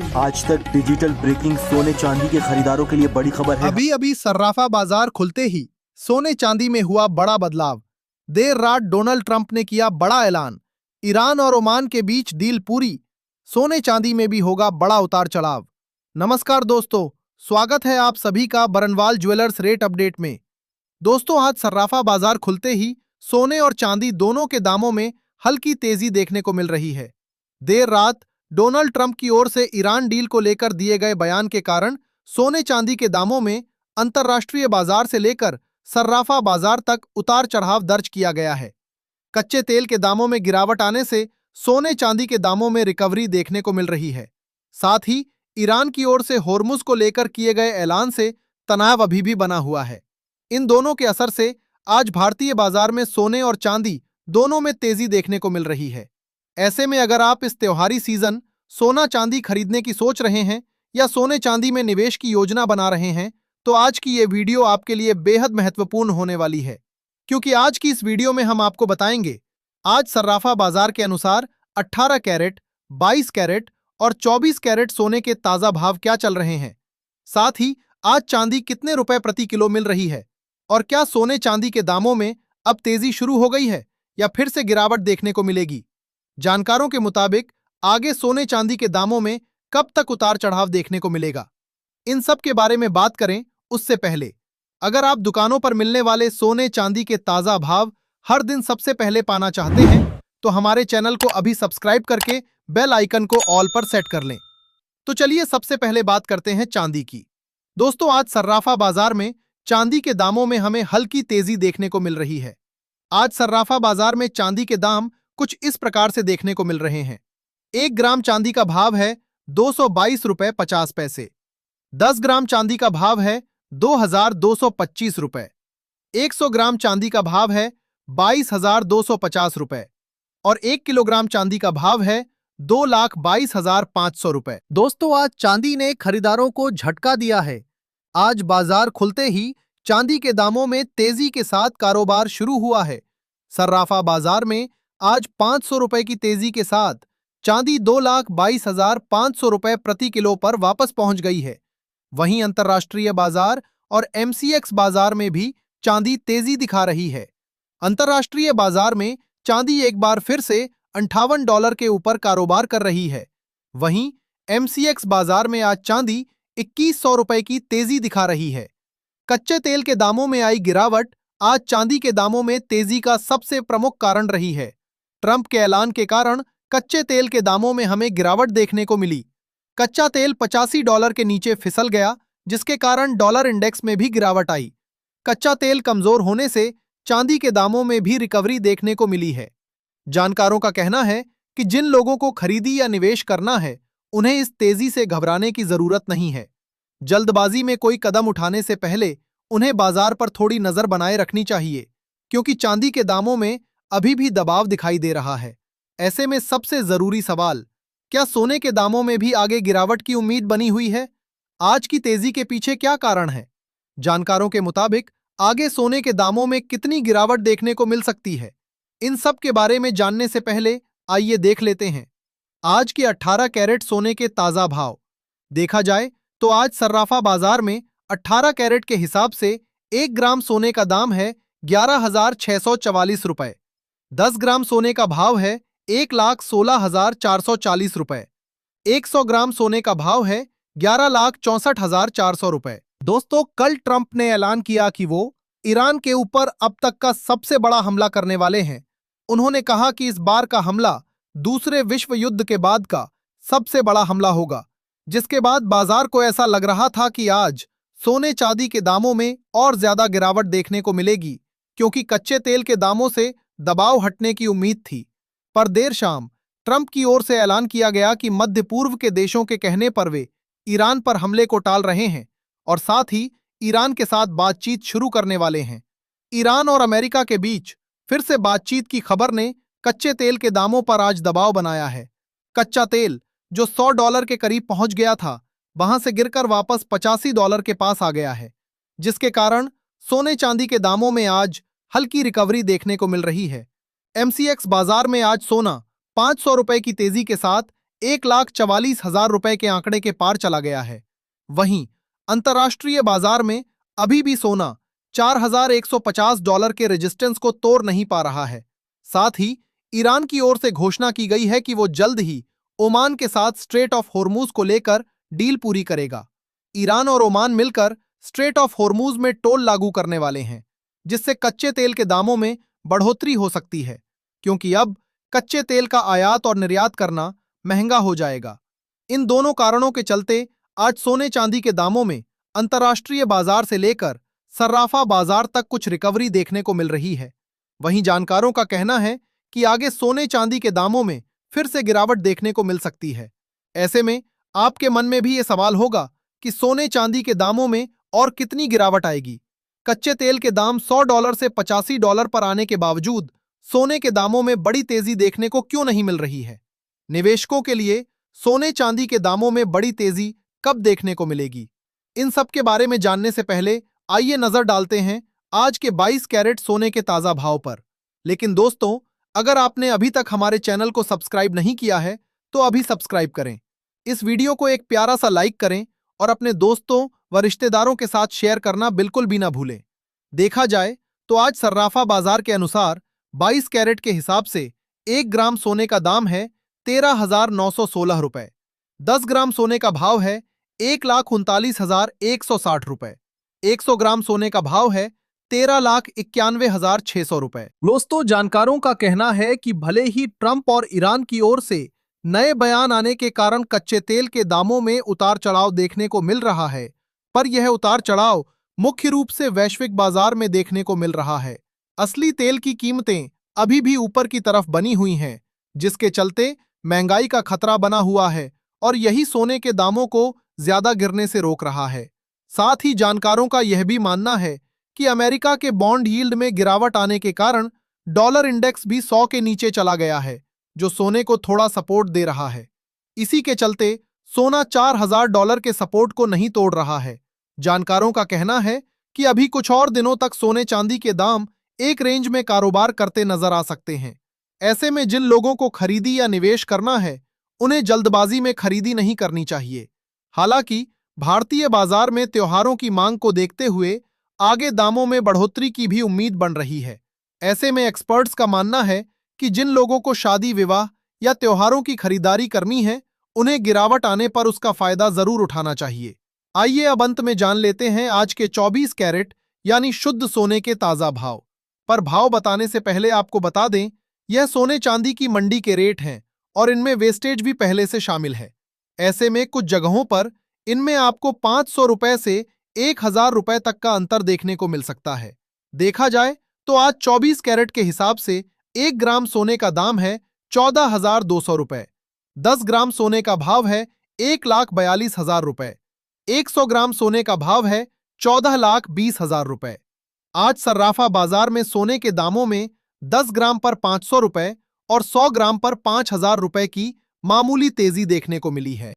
आज तक digital breaking सोने चांदी के खरीदारों के लिए बड़ी खबर है। अभी अभी सर्राफा बाजार खुलते ही सोने चांदी में हुआ बड़ा बदलाव। देर रात डोनाल्ड ट्रंप ने किया बड़ा ऐलान। ईरान और ओमान के बीच डील पूरी। सोने चांदी में भी होगा बड़ा उतार चढ़ाव। नमस्कार दोस्तों, स्वागत है आप सभी का बरनवाल ज्वेलर्स रेट अपडेट में। दोस्तों, आज सर्राफा बाजार खुलते ही सोने और चांदी दोनों के दामों में हल्की तेजी देखने को मिल रही है। देर रात डोनाल्ड ट्रंप की ओर से ईरान डील को लेकर दिए गए बयान के कारण सोने चांदी के दामों में अंतर्राष्ट्रीय बाजार से लेकर सर्राफा बाजार तक उतार चढ़ाव दर्ज किया गया है। कच्चे तेल के दामों में गिरावट आने से सोने चांदी के दामों में रिकवरी देखने को मिल रही है। साथ ही ईरान की ओर से होर्मुज को लेकर किए गए ऐलान से तनाव अभी भी बना हुआ है। इन दोनों के असर से आज भारतीय बाजार में सोने और चांदी दोनों में तेजी देखने को मिल रही है। ऐसे में अगर आप इस त्योहारी सीजन सोना चांदी खरीदने की सोच रहे हैं या सोने चांदी में निवेश की योजना बना रहे हैं, तो आज की ये वीडियो आपके लिए बेहद महत्वपूर्ण होने वाली है, क्योंकि आज की इस वीडियो में हम आपको बताएंगे आज सर्राफा बाजार के अनुसार 18 कैरेट, 22 कैरेट और 24 कैरेट सोने के ताजा भाव क्या चल रहे हैं। साथ ही आज चांदी कितने रुपए प्रति किलो मिल रही है और क्या सोने चांदी के दामों में अब तेजी शुरू हो गई है या फिर से गिरावट देखने को मिलेगी। जानकारों के मुताबिक आगे सोने चांदी के दामों में कब तक उतार चढ़ाव देखने को मिलेगा, इन सब के बारे में बात करें उससे पहले अगर आप दुकानों पर मिलने वाले सोने चांदी के ताजा भाव हर दिन सबसे पहले पाना चाहते हैं तो हमारे चैनल को अभी सब्सक्राइब करके बेल आइकन को ऑल पर सेट कर लें। तो चलिए सबसे पहले बात करते हैं चांदी की। दोस्तों, आज सर्राफा बाजार में चांदी के दामों में हमें हल्की तेजी देखने को मिल रही है। आज सर्राफा बाजार में चांदी के दाम कुछ इस प्रकार से देखने को मिल रहे हैं। 1 ग्राम चांदी का भाव है 222 रुपए 50 पैसे। 10 ग्राम चांदी का भाव है 2225 रुपए। 100 ग्राम चांदी का भाव है 22,250 रुपए और 1 किलोग्राम चांदी का भाव है 2,22,500 रुपए। दोस्तों, आज चांदी ने खरीदारों को झटका दिया है। आज बाजार खुलते ही चांदी के दामों में तेजी के साथ कारोबार शुरू हुआ है। सर्राफा बाजार में आज 500 रुपए की तेजी के साथ चांदी 2,22,500 रुपए प्रति किलो पर वापस पहुंच गई है। वहीं अंतर्राष्ट्रीय बाजार और एमसीएक्स बाजार में भी चांदी तेजी दिखा रही है। अंतर्राष्ट्रीय बाजार में चांदी एक बार फिर से $58 के ऊपर कारोबार कर रही है। वहीं एमसीएक्स बाजार में आज चांदी 2,100 रुपए की तेजी दिखा रही है। कच्चे तेल के दामों में आई गिरावट आज चांदी के दामों में तेजी का सबसे प्रमुख कारण रही है। ट्रंप के ऐलान के कारण कच्चे तेल के दामों में हमें गिरावट देखने को मिली। कच्चा तेल $85 के नीचे फिसल गया, जिसके कारण डॉलर इंडेक्स में भी गिरावट आई। कच्चा तेल कमजोर होने से चांदी के दामों में भी रिकवरी देखने को मिली है। जानकारों का कहना है कि जिन लोगों को खरीदी या निवेश करना है, उन्हें इस तेजी से घबराने की जरूरत नहीं है। जल्दबाजी में कोई कदम उठाने से पहले उन्हें बाजार पर थोड़ी नजर बनाए रखनी चाहिए, क्योंकि चांदी के दामों में अभी भी दबाव दिखाई दे रहा है। ऐसे में सबसे जरूरी सवाल, क्या सोने के दामों में भी आगे गिरावट की उम्मीद बनी हुई है? आज की तेजी के पीछे क्या कारण है? जानकारों के मुताबिक आगे सोने के दामों में कितनी गिरावट देखने को मिल सकती है? इन सब के बारे में जानने से पहले आइए देख लेते हैं आज के 18 कैरेट सोने के ताजा भाव। देखा जाए तो आज सर्राफा बाजार में 18 कैरेट के हिसाब से 1 ग्राम सोने का दाम है 11,644 रुपए। 10 ग्राम सोने का भाव है 1,16,440 रुपए। 100 ग्राम सोने का भाव है 11,64,400 रुपए। दोस्तों, कल ट्रंप ने ऐलान किया कि वो ईरान के ऊपर अब तक का सबसे बड़ा हमला करने वाले हैं। उन्होंने कहा कि इस बार का हमला दूसरे विश्व युद्ध के बाद का सबसे बड़ा हमला होगा, जिसके बाद बाजार को ऐसा लग रहा था कि आज सोने चांदी के दामों में और ज्यादा गिरावट देखने को मिलेगी, क्योंकि कच्चे तेल के दामों से दबाव हटने की उम्मीद थी। पर देर शाम ट्रंप की ओर से ऐलान किया गया कि मध्य पूर्व के देशों के कहने पर वे ईरान पर हमले को टाल रहे हैं और साथ ही ईरान के साथ बातचीत शुरू करने वाले हैं। ईरान और अमेरिका के बीच फिर से बातचीत की खबर ने कच्चे तेल के दामों पर आज दबाव बनाया है। कच्चा तेल जो $100 के करीब पहुंच गया था, वहां से गिरकर वापस $85 के पास आ गया है, जिसके कारण सोने चांदी के दामों में आज हल्की रिकवरी देखने को मिल रही है। एमसीएक्स बाजार में आज सोना 500 रुपए की तेजी के साथ 1,44,000 रुपए के आंकड़े के पार चला गया है। वहीं अंतर्राष्ट्रीय बाजार में अभी भी सोना $4,150 के रेजिस्टेंस को तोड़ नहीं पा रहा है। साथ ही ईरान की ओर से घोषणा की गई है कि वो जल्द ही ओमान के साथ स्ट्रेट ऑफ होर्मुज को लेकर डील पूरी करेगा। ईरान और ओमान मिलकर स्ट्रेट ऑफ होर्मुज में टोल लागू करने वाले हैं, जिससे कच्चे तेल के दामों में बढ़ोतरी हो सकती है, क्योंकि अब कच्चे तेल का आयात और निर्यात करना महंगा हो जाएगा। इन दोनों कारणों के चलते आज सोने चांदी के दामों में अंतर्राष्ट्रीय बाजार से लेकर सर्राफा बाजार तक कुछ रिकवरी देखने को मिल रही है। वहीं जानकारों का कहना है कि आगे सोने चांदी के दामों में फिर से गिरावट देखने को मिल सकती है। ऐसे में आपके मन में भी ये सवाल होगा कि सोने चांदी के दामों में और कितनी गिरावट आएगी। कच्चे तेल के दाम $100 से $85 पर आने के बावजूद सोने के दामों में बड़ी तेजी देखने को क्यों नहीं मिल रही है? निवेशकों के लिए सोने चांदी के दामों में बड़ी तेजी कब देखने को मिलेगी? इन सब के बारे में जानने से पहले आइए नजर डालते हैं आज के 22 कैरेट सोने के ताजा भाव पर। लेकिन दोस्तों, अगर आपने अभी तक हमारे चैनल को सब्सक्राइब नहीं किया है तो अभी सब्सक्राइब करें। इस वीडियो को एक प्यारा सा लाइक करें और अपने दोस्तों व रिश्तेदारों के साथ शेयर करना बिल्कुल भी ना भूलें। देखा जाए तो आज सर्राफा बाजार के अनुसार 22 कैरेट के हिसाब से 1 ग्राम सोने का दाम है 13,916 रुपए। 10 ग्राम सोने का भाव है 1,39,160 रुपए। 100 ग्राम सोने का भाव है 13,91,600 रुपए। दोस्तों, जानकारों का कहना है कि भले ही ट्रंप और ईरान की ओर से नए बयान आने के कारण कच्चे तेल के दामों में उतार चढ़ाव देखने को मिल रहा है, पर यह उतार चढ़ाव मुख्य रूप से वैश्विक बाजार में देखने को मिल रहा है। असली तेल की कीमतें अभी भी ऊपर की तरफ बनी हुई हैं, जिसके चलते महंगाई का खतरा बना हुआ है और यही सोने के दामों को ज्यादा गिरने से रोक रहा है। साथ ही जानकारों का यह भी मानना है कि अमेरिका के बॉन्ड यील्ड में गिरावट आने के कारण डॉलर इंडेक्स भी 100 के नीचे चला गया है, जो सोने को थोड़ा सपोर्ट दे रहा है। इसी के चलते सोना $4,000 के सपोर्ट को नहीं तोड़ रहा है। जानकारों का कहना है कि अभी कुछ और दिनों तक सोने चांदी के दाम एक रेंज में कारोबार करते नजर आ सकते हैं। ऐसे में जिन लोगों को खरीदी या निवेश करना है, उन्हें जल्दबाजी में खरीदी नहीं करनी चाहिए। हालांकि भारतीय बाजार में त्योहारों की मांग को देखते हुए आगे दामों में बढ़ोतरी की भी उम्मीद बन रही है। ऐसे में एक्सपर्ट्स का मानना है कि जिन लोगों को शादी विवाह या त्योहारों की खरीदारी करनी है, उन्हें गिरावट आने पर उसका फायदा जरूर उठाना चाहिए। आइए अब अंत में जान लेते हैं आज के 24 कैरेट यानी शुद्ध सोने के ताजा भाव। पर भाव बताने से पहले आपको बता दें, यह सोने चांदी की मंडी के रेट हैं और इनमें वेस्टेज भी पहले से शामिल है। ऐसे में कुछ जगहों पर इनमें आपको 500 रुपए से 1,000 रुपए तक का अंतर देखने को मिल सकता है। देखा जाए तो आज 24 कैरेट के हिसाब से 1 ग्राम सोने का दाम है 14,200 रुपए। 10 ग्राम सोने का भाव है 1,42,000 रुपए। 100 ग्राम सोने का भाव है 14,20,000 रुपए। आज सर्राफा बाजार में सोने के दामों में 10 ग्राम पर 500 रुपए और 100 ग्राम पर 5,000 रुपए की मामूली तेजी देखने को मिली है।